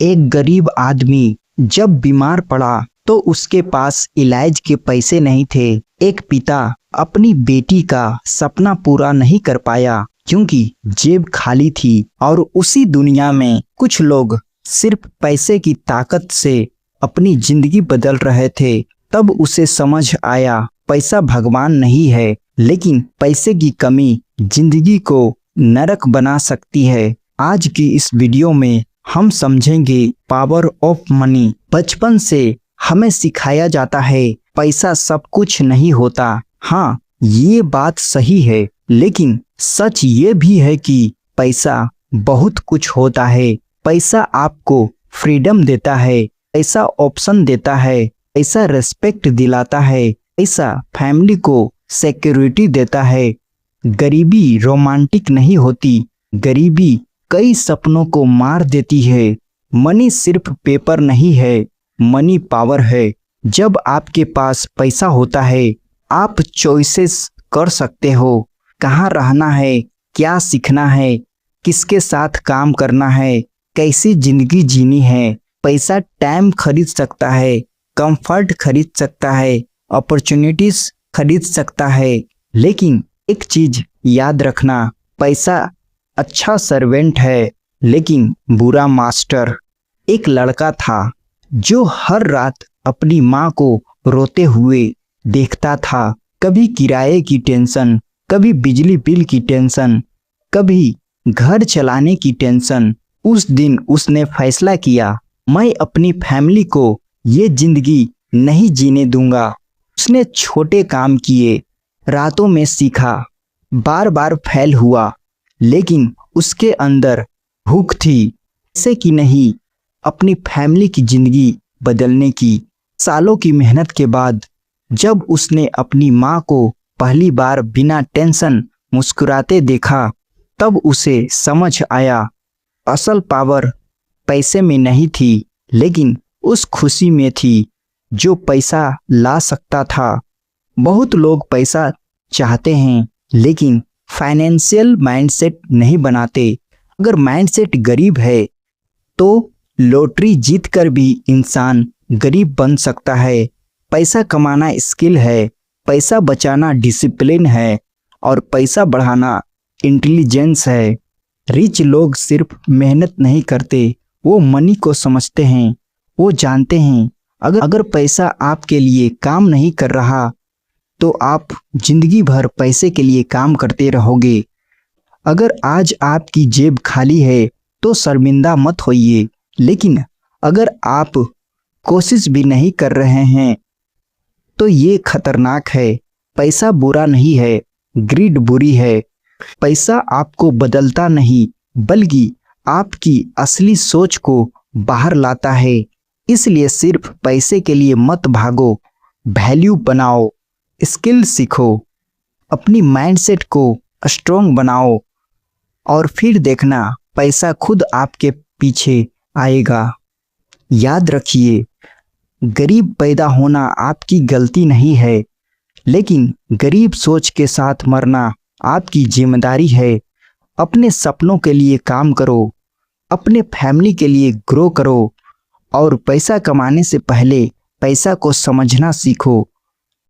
एक गरीब आदमी जब बीमार पड़ा तो उसके पास इलाज के पैसे नहीं थे। एक पिता अपनी बेटी का सपना पूरा नहीं कर पाया क्योंकि जेब खाली थी। और उसी दुनिया में कुछ लोग सिर्फ पैसे की ताकत से अपनी जिंदगी बदल रहे थे। तब उसे समझ आया पैसा भगवान नहीं है, लेकिन पैसे की कमी जिंदगी को नरक बना सकती है। आज की इस वीडियो में हम समझेंगे पावर ऑफ मनी। बचपन से हमें सिखाया जाता है पैसा सब कुछ नहीं होता। हाँ, ये बात सही है, लेकिन सच ये भी है कि पैसा बहुत कुछ होता है। पैसा आपको फ्रीडम देता है, पैसा ऑप्शन देता है, पैसा रेस्पेक्ट दिलाता है, पैसा फैमिली को सिक्योरिटी देता है। गरीबी रोमांटिक नहीं होती, गरीबी कई सपनों को मार देती है। मनी सिर्फ पेपर नहीं है, मनी पावर है। जब आपके पास पैसा होता है आप चॉइसेस कर सकते हो, कहाँ रहना है, क्या सीखना है, किसके साथ काम करना है, कैसी जिंदगी जीनी है। पैसा टाइम खरीद सकता है, कंफर्ट खरीद सकता है, अपॉर्चुनिटीज खरीद सकता है। लेकिन एक चीज याद रखना, पैसा अच्छा सर्वेंट है लेकिन बुरा मास्टर। एक लड़का था जो हर रात अपनी माँ को रोते हुए देखता था। कभी किराए की टेंशन, कभी बिजली बिल की टेंशन, कभी घर चलाने की टेंशन। उस दिन उसने फैसला किया, मैं अपनी फैमिली को ये जिंदगी नहीं जीने दूंगा। उसने छोटे काम किए, रातों में सीखा, बार बार फेल हुआ, लेकिन उसके अंदर भूख थी पैसे की नहीं, अपनी फैमिली की जिंदगी बदलने की। सालों की मेहनत के बाद जब उसने अपनी माँ को पहली बार बिना टेंशन मुस्कुराते देखा, तब उसे समझ आया असल पावर पैसे में नहीं थी, लेकिन उस खुशी में थी जो पैसा ला सकता था। बहुत लोग पैसा चाहते हैं लेकिन फाइनेंशियल माइंडसेट नहीं बनाते। अगर माइंडसेट गरीब है तो लॉटरी जीतकर भी इंसान गरीब बन सकता है। पैसा कमाना स्किल है, पैसा बचाना डिसिप्लिन है, और पैसा बढ़ाना इंटेलिजेंस है। रिच लोग सिर्फ मेहनत नहीं करते, वो मनी को समझते हैं। वो जानते हैं अगर पैसा आपके लिए काम नहीं कर रहा तो आप जिंदगी भर पैसे के लिए काम करते रहोगे। अगर आज आपकी जेब खाली है तो शर्मिंदा मत होइए, लेकिन अगर आप कोशिश भी नहीं कर रहे हैं तो ये खतरनाक है। पैसा बुरा नहीं है, ग्रीड बुरी है। पैसा आपको बदलता नहीं, बल्कि आपकी असली सोच को बाहर लाता है। इसलिए सिर्फ पैसे के लिए मत भागो, वैल्यू बनाओ, स्किल सीखो, अपनी माइंडसेट को स्ट्रॉन्ग बनाओ, और फिर देखना पैसा खुद आपके पीछे आएगा। याद रखिए, गरीब पैदा होना आपकी गलती नहीं है, लेकिन गरीब सोच के साथ मरना आपकी जिम्मेदारी है। अपने सपनों के लिए काम करो, अपने फैमिली के लिए ग्रो करो, और पैसा कमाने से पहले पैसा को समझना सीखो।